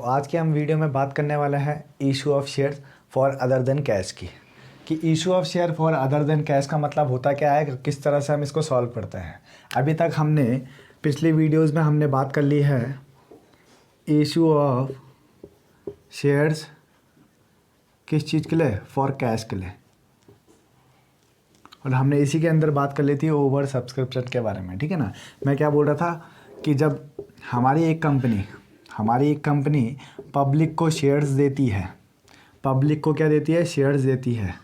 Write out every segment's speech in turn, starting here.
आज के हम वीडियो में बात करने वाले हैं issue of share for other than cash की, कि issue of share for other than cash का मतलब होता क्या है, किस तरह से हम इसको सॉल्व करते हैं। अभी तक हमने पिछली वीडियोस में हमने बात कर ली है इशू ऑफ शेयर्स किस चीज़ के लिए, फॉर कैश के लिए, और हमने इसी के अंदर बात कर ली थी ओवर सब्सक्रिप्शन के बारे में। ठीक है ना। मैं क्या बोल रहा था कि जब हमारी एक कंपनी पब्लिक को शेयर्स देती है, पब्लिक को क्या देती है, शेयर्स देती है,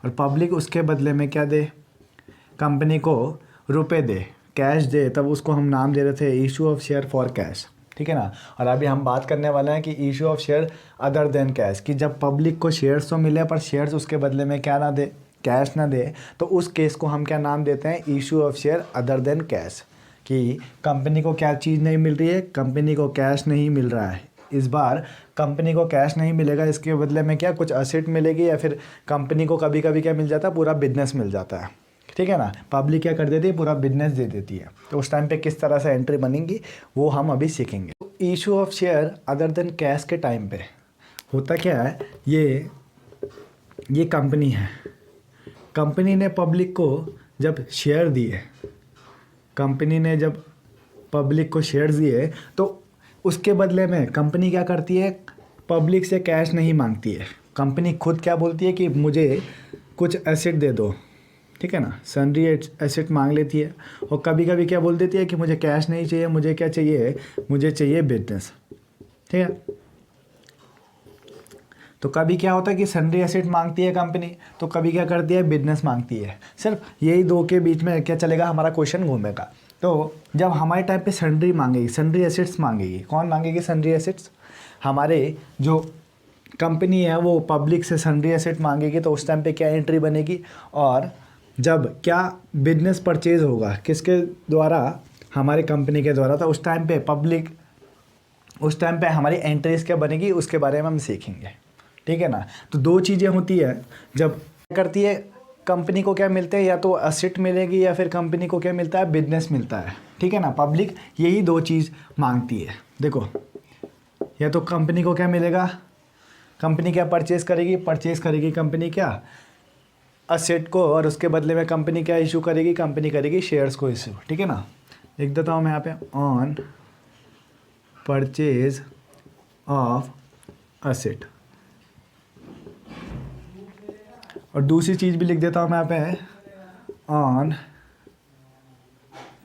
और पब्लिक उसके बदले में क्या दे, कंपनी को रुपए दे, कैश दे, तब उसको हम नाम दे रहे थे issue of share for cash. ठीक है ना। और अभी हम बात करने वाले हैं कि issue of share other than cash, कि जब पब्लिक को शेयर्स तो मिले पर शेयर्स उसके बदले में क्या ना दे, कैश ना दे, तो उस केस को हम क्या नाम देते हैं, issue of share other than cash. कि कंपनी को क्या चीज़ नहीं मिल रही है, कंपनी को कैश नहीं मिल रहा है। इस बार कंपनी को कैश नहीं मिलेगा, इसके बदले में क्या कुछ असेट मिलेगी, या फिर कंपनी को कभी कभी क्या मिल जाता है, पूरा बिजनेस मिल जाता है। ठीक है ना। पब्लिक क्या कर देती है, पूरा बिजनेस दे देती है। तो उस टाइम पे किस तरह से एंट्री बनेगी वो हम अभी सीखेंगे। तो issue of share other than cash के टाइम पे होता क्या है, ये कंपनी है, कंपनी ने पब्लिक को जब शेयर दिए, कंपनी ने जब पब्लिक को शेयर्स दिए, तो उसके बदले में कंपनी क्या करती है, पब्लिक से कैश नहीं मांगती है। कंपनी खुद क्या बोलती है कि मुझे कुछ एसेट दे दो। ठीक है ना। सन्ड्री एसेट मांग लेती है, और कभी कभी क्या बोल देती है कि मुझे कैश नहीं चाहिए, मुझे क्या चाहिए, मुझे चाहिए बिजनेस। ठीक है। तो कभी क्या होता है कि सन्ड्री एसेट मांगती है कंपनी, तो कभी क्या करती है, बिजनेस मांगती है। सिर्फ यही दो के बीच में क्या चलेगा, हमारा क्वेश्चन घूमेगा। तो जब हमारे टाइम पे सन्ड्री मांगेगी, सन्ड्री एसेट्स मांगेगी, कौन मांगेगी सन्ड्री एसेट्स, हमारे जो कंपनी है वो पब्लिक से सन्ड्री एसेट मांगेगी, तो उस टाइम पे क्या एंट्री बनेगी। और जब क्या बिजनेस परचेज होगा, किसके द्वारा, हमारे कंपनी के द्वारा, तो उस टाइम पे हमारी एंट्रीज क्या बनेगी, उसके बारे में हम सीखेंगे। ठीक है ना। तो दो चीज़ें होती है, जब करती है कंपनी को क्या मिलते हैं, या तो असेट मिलेगी, या फिर कंपनी को क्या मिलता है, बिजनेस मिलता है। ठीक है ना। पब्लिक यही दो चीज़ मांगती है। देखो, या तो कंपनी को क्या मिलेगा, कंपनी क्या परचेज़ करेगी कंपनी क्या, असेट को, और उसके बदले में कंपनी क्या इशू करेगी, कंपनी करेगी शेयर्स को इशू। ठीक है ना। लिख देता हूँ मैं यहाँ पे, ऑन परचेज ऑफ असेट, और दूसरी चीज़ भी लिख देता हूँ मैं यहाँ पे, ऑन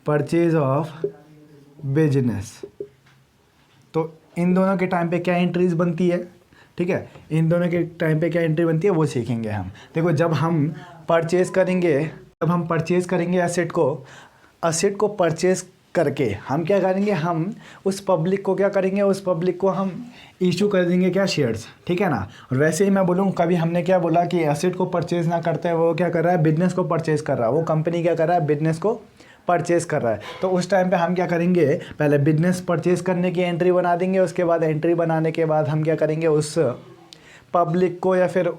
परचेज ऑफ बिजनेस। तो इन दोनों के टाइम पे क्या एंट्रीज बनती है। ठीक है। इन दोनों के टाइम पे क्या एंट्री बनती है वो सीखेंगे हम। देखो, जब हम परचेज़ करेंगे असेट को परचेज़ करके हम क्या करेंगे, हम उस पब्लिक को क्या करेंगे, उस पब्लिक को हम इशू कर देंगे क्या, शेयर्स। ठीक है ना। और वैसे ही मैं बोलूँ, कभी हमने क्या बोला कि एसेट को परचेज़ ना करते हैं, वो क्या कर रहा है, बिजनेस को परचेज़ कर रहा है, वो कंपनी क्या कर रहा है, बिजनेस को परचेज़ कर रहा है। तो उस टाइम पे हम क्या करेंगे, पहले बिजनेस परचेज़ करने की एंट्री बना देंगे, उसके बाद एंट्री बनाने के बाद हम क्या करेंगे, उस पब्लिक को या फिर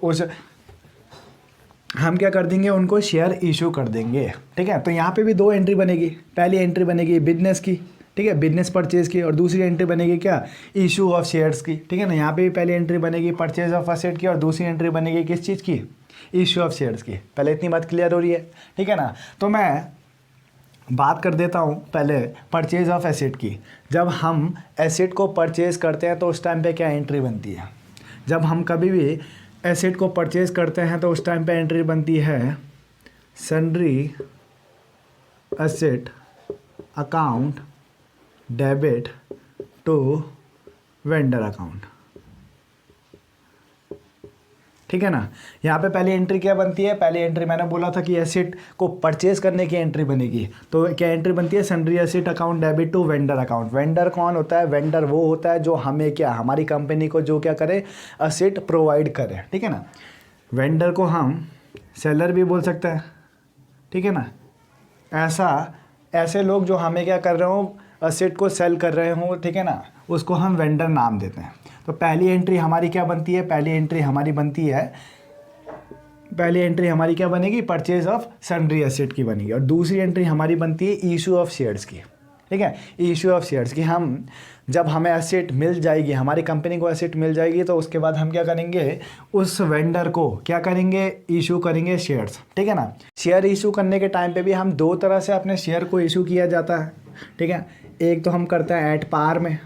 हम क्या कर देंगे, उनको शेयर इशू कर देंगे। ठीक है। तो यहाँ पे भी दो एंट्री बनेगी, पहली एंट्री बनेगी बिजनेस की, ठीक है, बिजनेस परचेज़ की, और दूसरी एंट्री बनेगी क्या, इशू ऑफ शेयर्स की। ठीक है ना। यहाँ पे भी पहली एंट्री बनेगी परचेज ऑफ असेट की, और दूसरी एंट्री बनेगी किस चीज़ की, इशू ऑफ शेयर्स की। पहले इतनी बात क्लियर हो रही है। ठीक है ना। तो मैं बात कर देता हूँ पहले परचेज ऑफ एसेट की। जब हम एसेट को परचेज़ करते हैं तो उस टाइम पे क्या एंट्री बनती है, जब हम कभी भी एसेट को परचेज़ करते हैं तो उस टाइम पे एंट्री बनती है sundry asset account debit to vendor account. ठीक है ना। यहाँ पे पहली एंट्री क्या बनती है, पहली एंट्री मैंने बोला था कि एसेट को परचेज करने की एंट्री बनेगी, तो क्या एंट्री बनती है, sundry asset account debit to vendor account. Vendor कौन होता है, वेंडर वो होता है जो हमें क्या, हमारी कंपनी को जो क्या करे, एसेट प्रोवाइड करे। ठीक है ना। वेंडर को हम सेलर भी बोल सकते हैं। ठीक है ना। ऐसे लोग जो हमें क्या कर रहे हो, एसेट को सेल कर रहे हो, ठीक है ना, उसको हम वेंडर नाम देते हैं। तो पहली एंट्री हमारी क्या बनती है, पहली एंट्री हमारी क्या बनेगी, परचेज ऑफ सन्ड्री एसेट की बनेगी, और दूसरी एंट्री हमारी बनती है इशू ऑफ शेयर्स की। ठीक है। इशू ऑफ शेयर्स कि हम जब हमें एसेट मिल जाएगी, हमारी कंपनी को एसेट मिल जाएगी, तो उसके बाद हम क्या करेंगे, उस वेंडर को क्या करेंगे, इशू करेंगे शेयर्स। ठीक है ना। शेयर इशू करने के टाइम पे भी हम दो तरह से अपने शेयर को इशू किया जाता है। ठीक है। एक तो हम करते हैं एट पार में,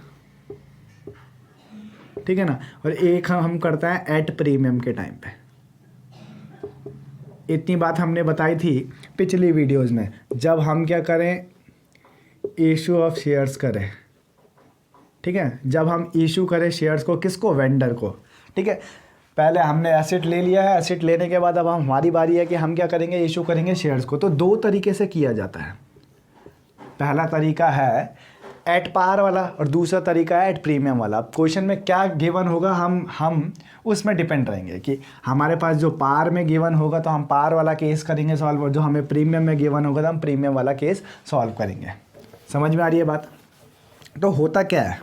ठीक है ना, और एक हम करते हैं एट प्रीमियम के टाइम पे। इतनी बात हमने बताई थी पिछली वीडियोस में, जब हम क्या करें, इशू ऑफ शेयर्स करें। ठीक है। जब हम इशू करें शेयर्स को, किसको, वेंडर को। ठीक है। पहले हमने एसेट ले लिया है, एसेट लेने के बाद अब हमारी बारी है कि हम क्या करेंगे, इशू करेंगे शेयर्स को। तो दो तरीके से किया जाता है। पहला तरीका है एट पार वाला और दूसरा तरीका है एट प्रीमियम वाला। अब क्वेश्चन में क्या गिवन होगा हम उसमें डिपेंड रहेंगे कि हमारे पास जो पार में गिवन होगा तो हम पार वाला केस करेंगे सॉल्व, और जो हमें प्रीमियम में गिवन होगा तो हम प्रीमियम वाला केस सॉल्व करेंगे। समझ में आ रही है बात। तो होता क्या है,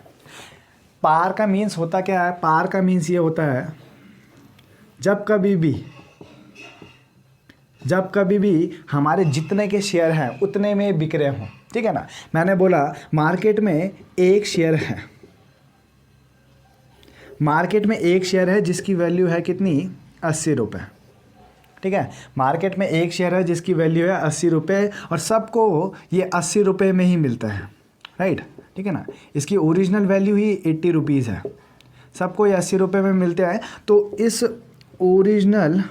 पार का मीन्स होता क्या है, पार का मीन्स ये होता है जब कभी भी हमारे जितने के शेयर हैं उतने में बिक रहे हों। ठीक है ना। मैंने बोला मार्केट में एक शेयर है, मार्केट में एक शेयर है जिसकी वैल्यू है कितनी, 80 रुपये। ठीक है। मार्केट में एक शेयर है जिसकी वैल्यू है 80 रुपये, और सबको ये 80 रुपये में ही मिलता है, राइट। ठीक है ना। इसकी ओरिजिनल वैल्यू ही 80 रुपीज़ है, सबको ये 80 रुपये में मिलते हैं। तो इस ओरिजिनल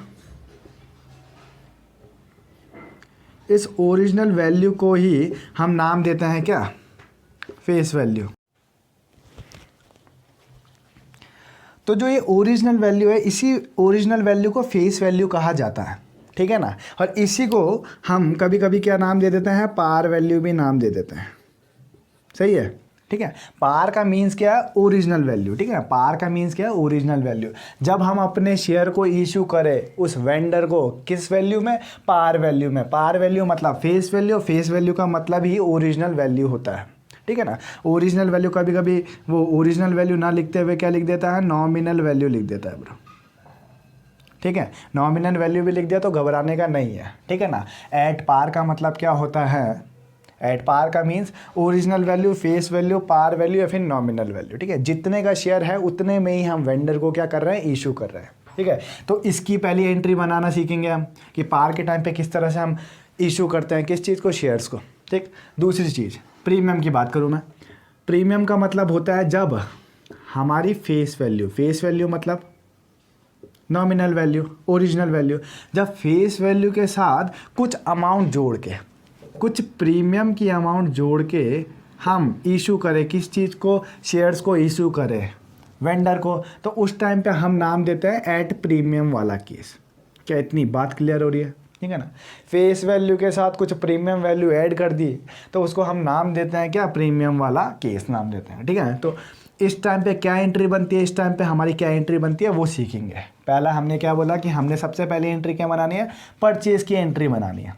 वैल्यू को ही हम नाम देते हैं क्या, फेस वैल्यू। तो जो ये ओरिजिनल वैल्यू है, इसी ओरिजिनल वैल्यू को फेस वैल्यू कहा जाता है। ठीक है ना। और इसी को हम कभी कभी क्या नाम दे देते हैं, पार वैल्यू भी नाम दे देते हैं। सही है। ठीक है। पार का मीन्स क्या है, ओरिजिनल वैल्यू। ठीक है। पार का मीन्स क्या है, ओरिजिनल वैल्यू। जब हम अपने शेयर को इशू करें उस वेंडर को, किस वैल्यू में, पार वैल्यू में। पार वैल्यू मतलब फेस वैल्यू, फेस वैल्यू का मतलब ही ओरिजिनल वैल्यू होता है। ठीक है ना। ओरिजिनल वैल्यू कभी कभी वो ओरिजिनल वैल्यू ना लिखते हुए क्या लिख देता है, नॉमिनल वैल्यू लिख देता है ब्रो। ठीक है। नॉमिनल वैल्यू भी लिख दिया तो घबराने का नहीं है। ठीक है ना। एट पार का मतलब क्या होता है, एट पार का means original value, face value, par value या फिर नॉमिनल वैल्यू। ठीक है। जितने का शेयर है उतने में ही हम वेंडर को क्या कर रहे हैं, इशू कर रहे हैं। ठीक है। तो इसकी पहली एंट्री बनाना सीखेंगे हम कि पार के टाइम पे किस तरह से हम इशू करते हैं, किस चीज़ को, शेयर्स को। ठीक। दूसरी चीज़ प्रीमियम की बात करूँ मैं। प्रीमियम का मतलब होता है जब हमारी फेस वैल्यू मतलब नॉमिनल वैल्यू, ओरिजिनल वैल्यू, जब फेस वैल्यू के साथ कुछ अमाउंट जोड़ के, कुछ प्रीमियम की अमाउंट जोड़ के हम इशू करें, किस चीज़ को, शेयर्स को इशू करें वेंडर को, तो उस टाइम पे हम नाम देते हैं एट प्रीमियम वाला केस। क्या इतनी बात क्लियर हो रही है। ठीक है ना। फेस वैल्यू के साथ कुछ प्रीमियम वैल्यू ऐड कर दी तो उसको हम नाम देते हैं क्या, प्रीमियम वाला केस नाम देते हैं। ठीक है। तो इस टाइम पे क्या एंट्री बनती है, इस टाइम पे हमारी क्या एंट्री बनती है वो सीखेंगे। पहला हमने क्या बोला कि हमने सबसे पहले एंट्री क्या बनानी है, परचेज़ की एंट्री बनानी है।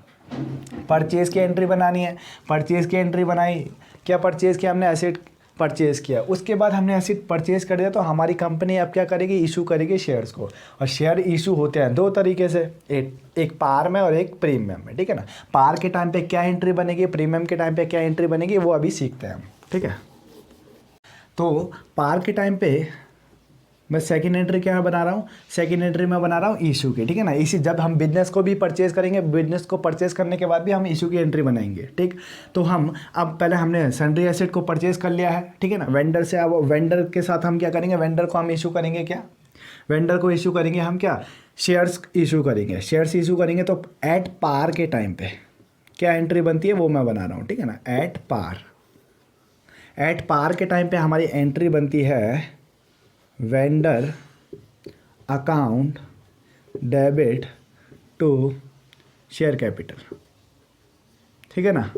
परचेज़ की एंट्री बनानी है। परचेज़ की एंट्री बनाई, क्या परचेज़ किया हमने, एसेट परचेज़ किया। उसके बाद हमने एसेट परचेज़ कर दिया तो हमारी कंपनी अब क्या करेगी, इशू करेगी शेयर्स को। और शेयर इशू होते हैं दो तरीके से, एक पार में और एक प्रीमियम में। ठीक है ना। पार के टाइम पे क्या एंट्री बनेगी, प्रीमियम के टाइम पे क्या एंट्री बनेगी, वो अभी सीखते हैं हम। ठीक है। तो पार के टाइम पे मैं सेकंड एंट्री क्या बना रहा हूँ, सेकंड एंट्री में बना रहा हूँ इशू की। ठीक है ना। इसी जब हम बिजनेस को भी परचेज़ करेंगे, बिजनेस को परचेज़ करने के बाद भी हम इशू की एंट्री बनाएंगे। ठीक। तो हम अब पहले हमने सन्ड्री एसेट को परचेज़ कर लिया है। ठीक है ना, वेंडर से। अब वेंडर के साथ हम क्या करेंगे, वेंडर को हम इशू करेंगे क्या, वेंडर को इशू करेंगे हम क्या, शेयर्स इशू करेंगे। शेयर्स इशू करेंगे तो एट पार के टाइम पे क्या एंट्री बनती है वो मैं बना रहा हूँ। ठीक है ना। एट पार के टाइम पे हमारी एंट्री बनती है vendor account debit to share capital. ठीक है ना।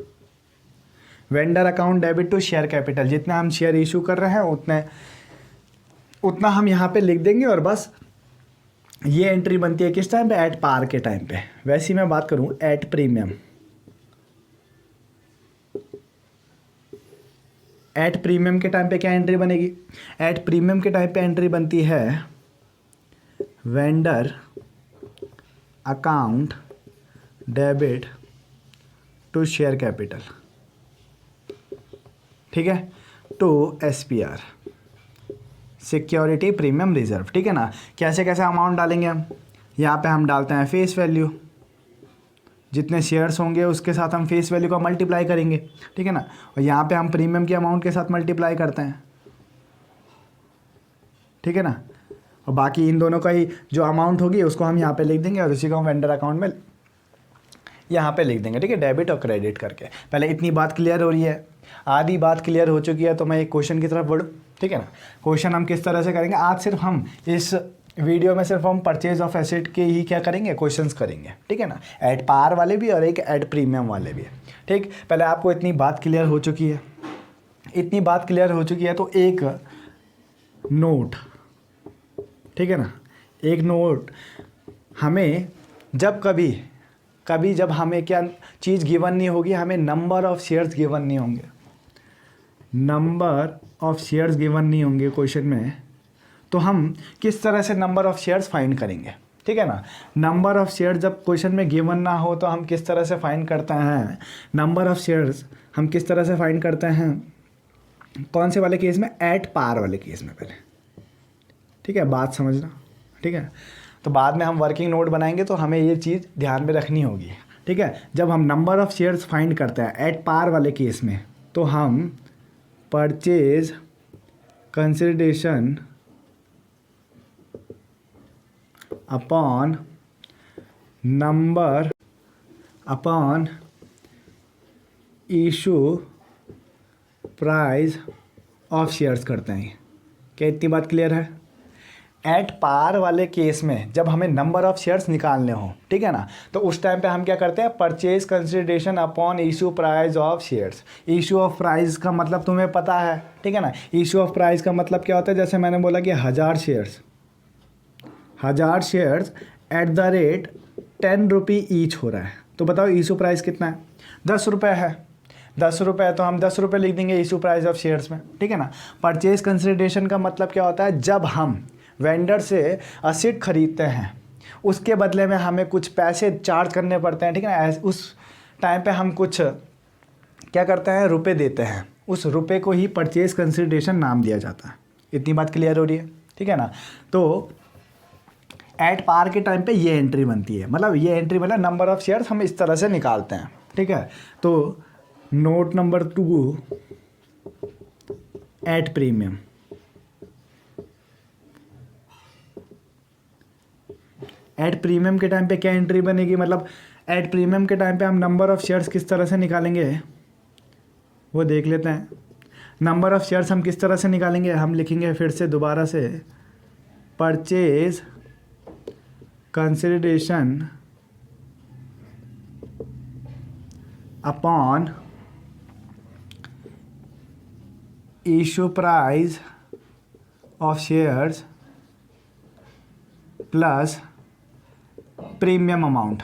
Vendor account debit to share capital, जितना हम शेयर इशू कर रहे हैं उतना हम यहाँ पे लिख देंगे और बस ये एंट्री बनती है किस टाइम पे, एट पार के टाइम पे। वैसे ही मैं बात करूँ एट प्रीमियम, एट प्रीमियम के टाइम पे क्या एंट्री बनेगी, एट प्रीमियम के टाइम पे एंट्री बनती है vendor account debit to share capital. ठीक है, to SPR, security premium reserve, ठीक है ना। कैसे कैसे अमाउंट डालेंगे हम, यहाँ पे हम डालते हैं फेस वैल्यू, जितने शेयर्स होंगे उसके साथ हम फेस वैल्यू का मल्टीप्लाई करेंगे, ठीक है ना। और यहाँ पे हम प्रीमियम के अमाउंट के साथ मल्टीप्लाई करते हैं, ठीक है ना। और बाकी इन दोनों का ही जो अमाउंट होगी उसको हम यहाँ पे लिख देंगे और उसी को हम वेंडर अकाउंट में यहाँ पे लिख देंगे, ठीक है, डेबिट और क्रेडिट करके। पहले इतनी बात क्लियर हो रही है, आधी बात क्लियर हो चुकी है, तो मैं एक क्वेश्चन की तरफ बढ़ूँ, ठीक है ना। क्वेश्चन हम किस तरह से करेंगे, आज सिर्फ हम इस वीडियो में सिर्फ हम परचेज ऑफ एसेट के ही क्या करेंगे, क्वेश्चंस करेंगे, ठीक है ना। एट पार वाले भी और एक एट प्रीमियम वाले भी, ठीक। पहले आपको इतनी बात क्लियर हो चुकी है, इतनी बात क्लियर हो चुकी है, तो एक नोट, ठीक है ना, एक नोट हमें जब कभी जब हमें क्या चीज़ गिवन नहीं होगी, हमें नंबर ऑफ शेयर्स गिवन नहीं होंगे, नंबर ऑफ शेयर्स गिवन नहीं होंगे क्वेश्चन में, तो हम किस तरह से नंबर ऑफ शेयर्स फाइंड करेंगे, ठीक है ना। नंबर ऑफ शेयर्स जब क्वेश्चन में गिवन ना हो तो हम किस तरह से फाइंड करते हैं, नंबर ऑफ शेयर्स हम किस तरह से फाइंड करते हैं, कौन से वाले केस में, एट पार वाले केस में पहले, ठीक है, बात समझना, ठीक है। तो बाद में हम वर्किंग नोट बनाएंगे तो हमें ये चीज़ ध्यान में रखनी होगी, ठीक है। जब हम नंबर ऑफ शेयर्स फाइंड करते हैं एट पार वाले केस में, तो हम purchase consideration upon number upon issue price of shares करते हैं। क्या इतनी बात क्लियर है। एट पार वाले केस में जब हमें नंबर ऑफ शेयर्स निकालने हो, ठीक है ना, तो उस टाइम पे हम क्या करते हैं, purchase consideration upon issue price of shares. Issue of price का मतलब तुम्हें पता है, ठीक है ना। इशू ऑफ प्राइस का मतलब क्या होता है, जैसे मैंने बोला कि 1000 शेयर्स एट द रेट 10 रुपये ईच हो रहा है, तो बताओ इशू प्राइस कितना है, 10 रुपये है। 10 रुपये तो हम 10 रुपये लिख देंगे इशू प्राइस ऑफ शेयर्स में, ठीक है ना। परचेज कंसिडरेशन का मतलब क्या होता है, जब हम वेंडर से असेट खरीदते हैं उसके बदले में हमें कुछ पैसे चार्ज करने पड़ते हैं, ठीक है ना। उस टाइम पे हम कुछ क्या करते हैं, रुपए देते हैं, उस रुपए को ही परचेज कंसिडरेशन नाम दिया जाता है। इतनी बात क्लियर हो रही है, ठीक है ना। तो एट पार के टाइम पे ये एंट्री बनती है, मतलब ये एंट्री मतलब नंबर ऑफ शेयर्स हम इस तरह से निकालते हैं, ठीक है। तो note number 2 eight premium, at premium के टाइम पे क्या एंट्री बनेगी, मतलब एट प्रीमियम के टाइम पे हम नंबर ऑफ शेयर्स किस तरह से निकालेंगे वो देख लेते हैं। नंबर ऑफ शेयर्स हम किस तरह से निकालेंगे, हम लिखेंगे फिर से दोबारा से, purchase consideration upon issue price of shares plus premium amount,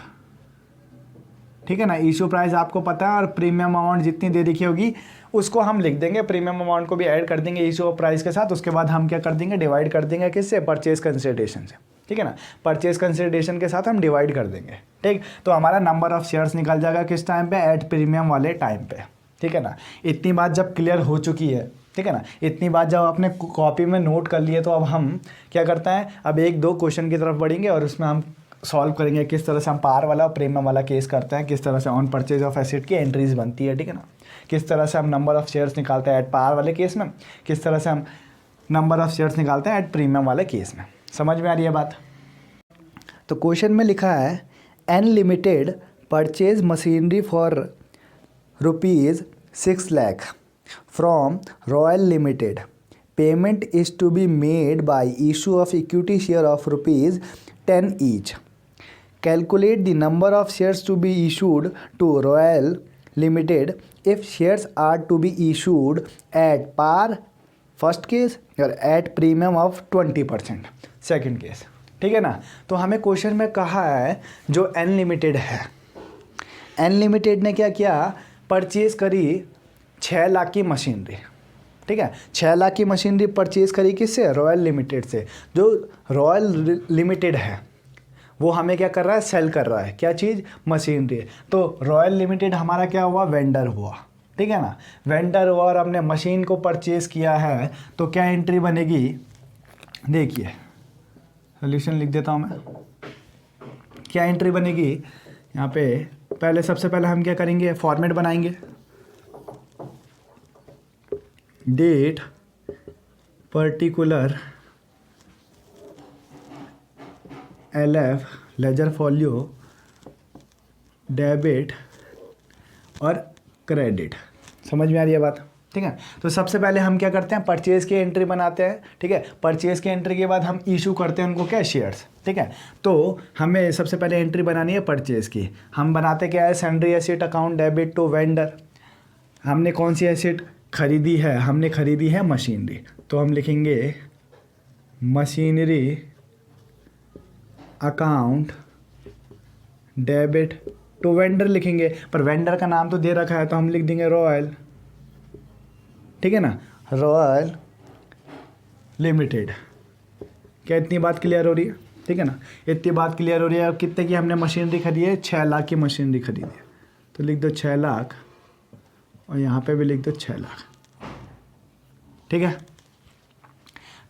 ठीक है ना। इशू प्राइस आपको पता है और प्रीमियम अमाउंट जितनी दे रखी होगी उसको हम लिख देंगे, प्रीमियम अमाउंट को भी ऐड कर देंगे इशू प्राइस के साथ। उसके बाद हम क्या कर देंगे, डिवाइड कर देंगे किससे, परचेज कंसिडरेशन से, ठीक है ना। परचेज कंसिडरेशन के साथ हम डिवाइड कर देंगे, ठीक। तो हमारा नंबर ऑफ शेयर्स निकल जाएगा किस टाइम पे, एट प्रीमियम वाले टाइम पे, ठीक है ना। इतनी बात जब क्लियर हो चुकी है, ठीक है ना, इतनी बात जब आपने कॉपी में नोट कर लिए, तो अब हम क्या करते हैं, अब 1-2 क्वेश्चन की तरफ बढ़ेंगे और उसमें हम सॉल्व करेंगे किस तरह से हम पार वाला और प्रीमियम वाला केस करते हैं, किस तरह से ऑन परचेज ऑफ एसेट की एंट्रीज बनती है, ठीक है ना। किस तरह से हम नंबर ऑफ शेयर्स निकालते हैं एट पार वाले केस में, किस तरह से हम नंबर ऑफ शेयर्स निकालते हैं एट प्रीमियम वाले केस में। समझ में आ रही है बात। तो क्वेश्चन में लिखा है N limited purchase machinery for ₹6 lakh from royal limited, payment is to be made by issue of equity share of ₹10 each. Calculate the number of shares to be issued to Royal Limited if shares are to be issued at par first case और at premium of 20% second case, ठीक है ना। तो हमें question में कहा है जो एन लिमिटेड है, एन लिमिटेड ने क्या किया, परचेज करी 6 लाख की मशीनरी, ठीक है। 6 लाख की मशीनरी परचेज करी किससे, रॉयल लिमिटेड से। जो रॉयल लिमिटेड है वो हमें क्या कर रहा है, सेल कर रहा है, क्या चीज़, मशीनरी। तो रॉयल लिमिटेड हमारा क्या हुआ, वेंडर हुआ, ठीक है ना। वेंडर और हमने मशीन को परचेज किया है तो क्या एंट्री बनेगी, देखिए सोल्यूशन लिख देता हूँ मैं। क्या एंट्री बनेगी यहाँ पे, पहले सबसे पहले हम क्या करेंगे, फॉर्मेट बनाएंगे, date particular LF ledger folio debit और क्रेडिट। समझ में आ रही है बात, ठीक है। तो सबसे पहले हम क्या करते हैं, परचेज की एंट्री बनाते हैं, ठीक है। परचेज की एंट्री के बाद हम इशू करते हैं उनको क्या, शेयर्स, ठीक है। तो हमें सबसे पहले एंट्री बनानी है परचेज की। हम बनाते क्या है, sundry asset account debit to vendor. हमने कौन सी एसेट खरीदी है, हमने खरीदी है मशीनरी, तो हम लिखेंगे machinery account debit to vendor लिखेंगे, पर वेंडर का नाम तो दे रखा है तो हम लिख देंगे रॉयल, ठीक है ना, रॉयल लिमिटेड। क्या इतनी बात क्लियर हो रही है, ठीक है ना, इतनी बात क्लियर हो रही है। और कितने की हमने मशीनरी खरीदी है, 6 लाख की मशीनरी खरीदी है, तो लिख दो 6 लाख और यहाँ पे भी लिख दो 6 लाख, ठीक है।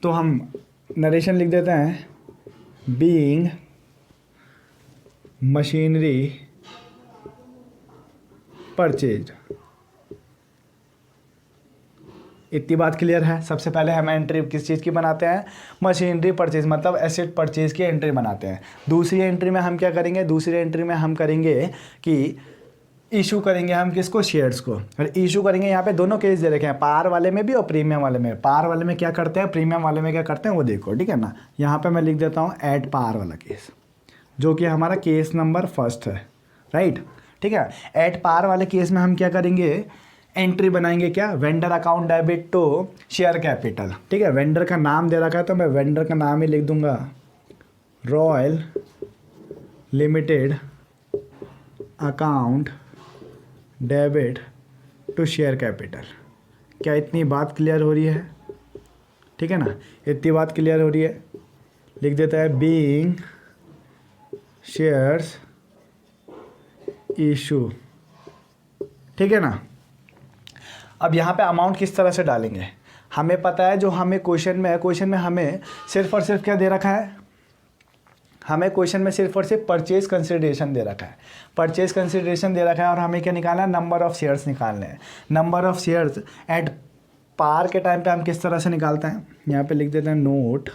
तो हम नरेशन लिख देते हैं, बीइंग मशीनरी परचेज। इतनी बात क्लियर है। सबसे पहले हम एंट्री किस चीज़ की बनाते हैं, मशीनरी परचेज, मतलब एसेट परचेज की एंट्री बनाते हैं। दूसरी एंट्री में हम क्या करेंगे, दूसरी एंट्री में हम करेंगे कि इशू करेंगे हम किसको, शेयर्स को। और इशू करेंगे, यहाँ पे दोनों केस दे रखे हैं, पार वाले में भी और प्रीमियम वाले में। पार वाले में क्या करते हैं, प्रीमियम वाले में क्या करते हैं वो देखो, ठीक है ना। यहाँ पे मैं लिख देता हूँ एट पार वाला केस, जो कि हमारा केस नंबर 1 है, राइट, ठीक है। एट पार वाले केस में हम क्या करेंगे, एंट्री बनाएंगे क्या, vendor account debit to share capital, ठीक है। वेंडर का नाम दे रखा है तो मैं वेंडर का नाम ही लिख दूंगा royal limited account debit to share capital. क्या इतनी बात क्लियर हो रही है, ठीक है ना, इतनी बात क्लियर हो रही है। लिख देता है बीइंग शेयर्स इशू, ठीक है ना। अब यहाँ पे अमाउंट किस तरह से डालेंगे, हमें पता है, जो हमें क्वेश्चन में हमें सिर्फ और सिर्फ क्या दे रखा है, हमें क्वेश्चन में सिर्फ और सिर्फ परचेज कंसिडरेशन दे रखा है। परचेज कंसिडरेशन दे रखा है और हमें क्या निकालना है, नंबर ऑफ़ शेयर्स निकालने हैं। Number of shares at par के टाइम पे हम किस तरह से निकालते हैं, यहाँ पे लिख देते हैं नोट,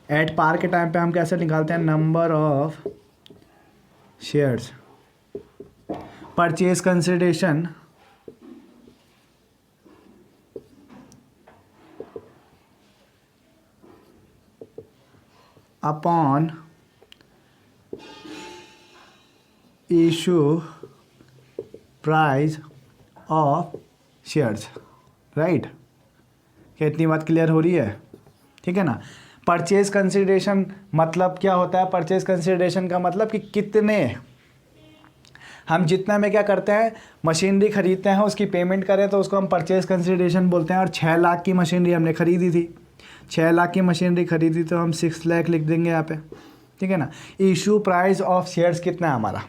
एट पार के टाइम पे हम कैसे निकालते हैं, number of shares purchase consideration upon issue price of shares, right. क्या इतनी बात क्लियर हो रही है, ठीक है ना। परचेज कंसिडरेशन मतलब क्या होता है, परचेज कंसिडरेशन का मतलब कि कितने, हम जितना में क्या करते हैं, मशीनरी खरीदते हैं, उसकी पेमेंट करें तो उसको हम परचेज कंसिडरेशन बोलते हैं। और 6 लाख की मशीनरी हमने खरीदी थी, 6 लाख की मशीनरी खरीदी तो हम 6 लाख लिख देंगे यहाँ पे, ठीक है ना। इशू प्राइस ऑफ शेयर्स कितना है हमारा,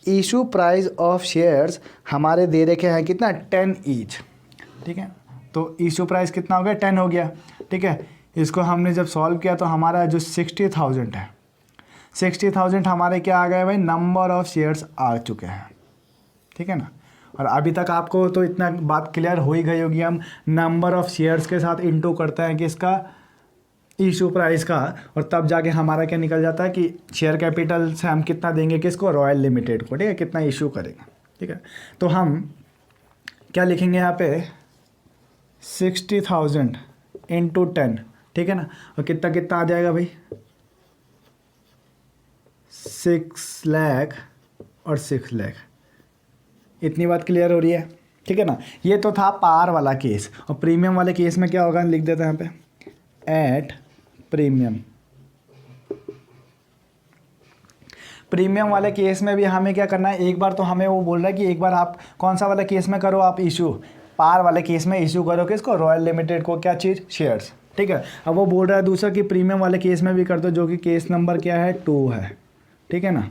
इशू प्राइस ऑफ शेयर्स हमारे दे रखे हैं कितना, 10 ईच, ठीक है। तो इशू प्राइस कितना हो गया, 10 हो गया, ठीक है। इसको हमने जब सॉल्व किया तो हमारा जो 60,000 है, 60,000 हमारे क्या आ गए भाई, नंबर ऑफ़ शेयर्स आ चुके हैं, ठीक है ना। और अभी तक आपको तो इतना बात क्लियर हो ही गई होगी, हम नंबर ऑफ़ शेयर्स के साथ इंटू करते हैं किसका, इशू प्राइस का, और तब जाके हमारा क्या निकल जाता है कि शेयर कैपिटल से हम कितना देंगे किसको, रॉयल लिमिटेड को, ठीक है, कितना इशू करेंगे, ठीक है। तो हम क्या लिखेंगे यहाँ पे, 60,000 इंटू 10, ठीक है ना। और कितना कितना आ जाएगा भाई, 6 लाख और 6 लाख। इतनी बात क्लियर हो रही है, ठीक है ना। ये तो था पार वाला केस, और प्रीमियम वाले केस में क्या होगा, लिख देते हैं यहाँ पे एट प्रीमियम। प्रीमियम वाले केस में भी हमें क्या करना है, एक बार तो हमें वो बोल रहा है कि एक बार आप कौन सा वाला केस में करो, आप इशू, पार वाले केस में इशू करो किसको, रॉयल लिमिटेड को, क्या चीज़, शेयर्स, ठीक है। अब वो बोल रहा है दूसरा कि प्रीमियम वाले केस में भी कर दो, जो कि केस नंबर क्या है, 2 है, ठीक है ना।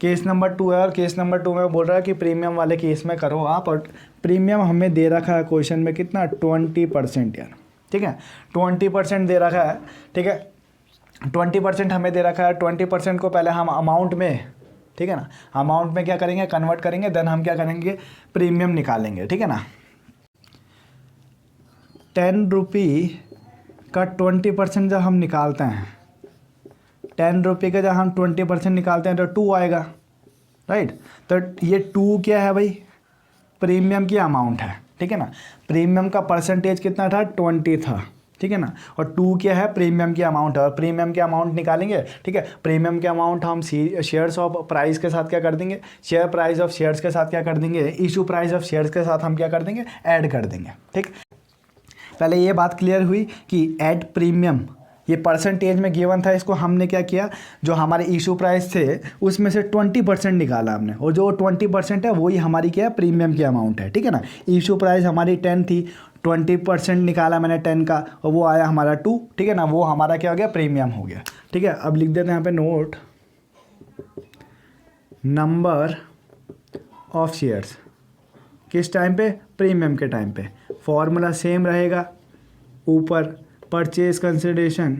केस नंबर 2 है और केस नंबर 2 में बोल रहा है कि प्रीमियम वाले केस में करो आप, और प्रीमियम हमें दे रखा है क्वेश्चन में कितना 20% यार, ठीक है 20% दे रखा है, ठीक है 20% हमें दे रखा है। 20% को पहले हम अमाउंट में, ठीक है ना, अमाउंट में क्या करेंगे, कन्वर्ट करेंगे, देन हम क्या करेंगे, प्रीमियम निकालेंगे, ठीक है ना। 10 रुपये का 20% जब हम निकालते हैं, 10 रुपये का जब हम 20% निकालते हैं तो 2 आएगा, राइट। तो ये 2 क्या है भाई, प्रीमियम की अमाउंट है, ठीक है ना। प्रीमियम का परसेंटेज कितना था, 20 था, ठीक है ना। और 2 क्या है, प्रीमियम की अमाउंट है, और प्रीमियम की अमाउंट निकालेंगे, ठीक है। प्रीमियम की अमाउंट हम शेयर्स ऑफ प्राइस के साथ क्या कर देंगे, शेयर प्राइस ऑफ शेयर्स के साथ क्या कर देंगे, इशू प्राइस ऑफ शेयर्स के साथ हम क्या कर देंगे, ऐड कर देंगे, ठीक। पहले ये बात क्लियर हुई कि ऐड प्रीमियम ये परसेंटेज में गिवन था, इसको हमने क्या किया, जो हमारे इशू प्राइस थे उसमें से 20% निकाला हमने, और जो 20% है वही हमारी क्या है, प्रीमियम की अमाउंट है, ठीक है ना। इशू प्राइस हमारी 10 थी, 20% निकाला मैंने 10 का, और वो आया हमारा 2, ठीक है ना, वो हमारा क्या हो गया, प्रीमियम हो गया, ठीक है। अब लिख देते हैं यहाँ पे नोट, नंबर ऑफ शेयर्स किस टाइम पे, प्रीमियम के टाइम पे। फॉर्मूला सेम रहेगा, ऊपर purchase consideration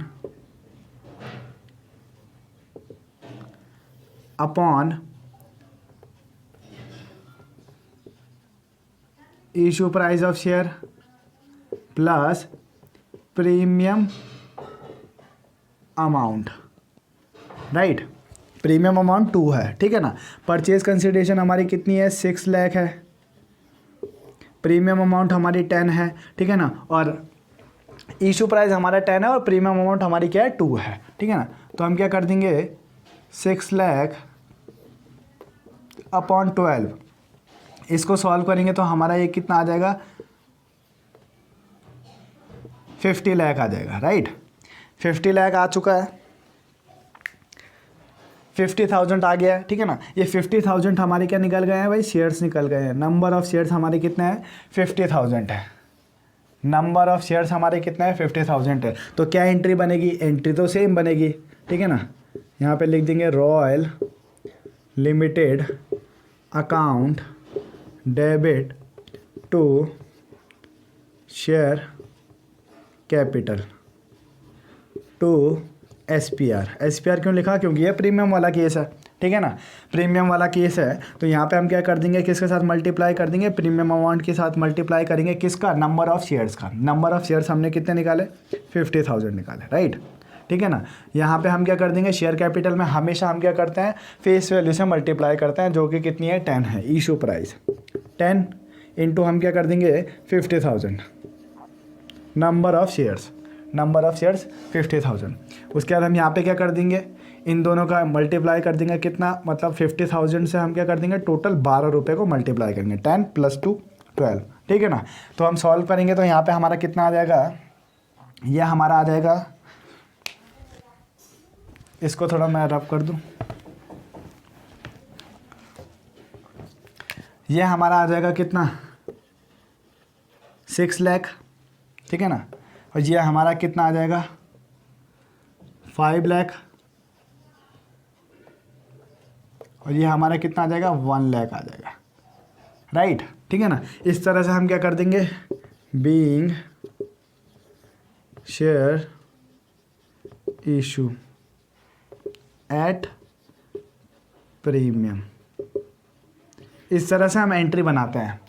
upon issue price of share plus premium amount, right. Premium amount 2 है, ठीक है ना। परचेज कंसिडरेशन हमारी कितनी है, 6 लाख है, प्रीमियम अमाउंट हमारी 10 है, ठीक है ना, और इशू प्राइस हमारा 10 है और प्रीमियम अमाउंट हमारी क्या है, 2 है, ठीक है ना। तो हम क्या कर देंगे, 6 लाख अपॉन 12, इसको सॉल्व करेंगे तो हमारा ये कितना आ जाएगा, 50 लाख आ जाएगा, राइट। 50 लाख आ चुका है, 50,000 आ गया है, ठीक है ना। ये 50,000 हमारे क्या निकल गए हैं भाई, शेयर्स निकल गए हैं। नंबर ऑफ शेयर्स हमारे कितने हैं, 50,000 है। नंबर ऑफ शेयर्स हमारे कितने हैं, 50,000 है। तो क्या एंट्री बनेगी, एंट्री तो सेम बनेगी, ठीक है ना। यहाँ पे लिख देंगे royal limited account debit to share capital to SPR क्यों लिखा, क्योंकि ये प्रीमियम वाला केस है, ठीक है ना। प्रीमियम वाला केस है तो यहाँ पे हम क्या कर देंगे, किसके साथ मल्टीप्लाई कर देंगे, प्रीमियम अमाउंट के साथ मल्टीप्लाई करेंगे, किसका, नंबर ऑफ शेयर्स का। नंबर ऑफ शेयर्स हमने कितने निकाले, 50,000 निकाले, राइट, ठीक है ना। यहाँ पे हम क्या कर देंगे, शेयर कैपिटल में हमेशा हम क्या करते हैं, फेस वैल्यू से मल्टीप्लाई करते हैं, जो कि कितनी है, 10 है। इशू प्राइस 10 इंटू हम क्या कर देंगे, 50,000, नंबर ऑफ शेयर्स 50,000। उसके बाद हम यहाँ पे क्या कर देंगे, इन दोनों का मल्टीप्लाई कर देंगे, कितना, मतलब 50,000 से हम क्या कर देंगे, टोटल 12 रुपये को मल्टीप्लाई करेंगे, 10 + 2 12, ठीक है ना। तो हम सॉल्व करेंगे तो यहाँ पे हमारा कितना आ जाएगा, ये हमारा आ जाएगा, इसको थोड़ा मैं रब कर दूँ, ये हमारा आ जाएगा कितना, 6 लाख, ठीक है ना। और ये हमारा कितना आ जाएगा, 5 लाख, और ये हमारा कितना आ जाएगा, 1 लाख आ जाएगा, राइट, ठीक है ना। इस तरह से हम क्या कर देंगे, being share issue at premium, इस तरह से हम एंट्री बनाते हैं,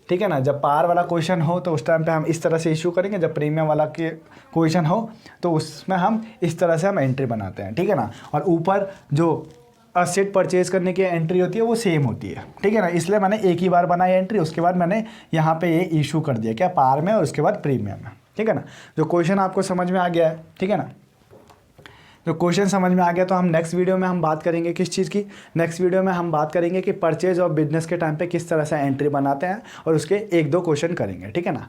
ठीक है ना। जब पार वाला क्वेश्चन हो तो उस टाइम पे हम इस तरह से इशू करेंगे, जब प्रीमियम वाला के क्वेश्चन हो तो उसमें हम इस तरह से हम एंट्री बनाते हैं, ठीक है ना। और ऊपर जो असेट परचेज करने की एंट्री होती है वो सेम होती है, ठीक है ना। इसलिए मैंने एक ही बार बनाई एंट्री, उसके बाद मैंने यहाँ पे ये इशू कर दिया, क्या, पार में, और उसके बाद प्रीमियम में, ठीक है ना। जो क्वेश्चन आपको समझ में आ गया है, ठीक है ना, जो क्वेश्चन समझ में आ गया, तो हम नेक्स्ट वीडियो में हम बात करेंगे किस चीज़ की, नेक्स्ट वीडियो में हम बात करेंगे कि परचेज ऑफ बिजनेस के टाइम पे किस तरह से एंट्री बनाते हैं, और उसके 1-2 क्वेश्चन करेंगे, ठीक है ना।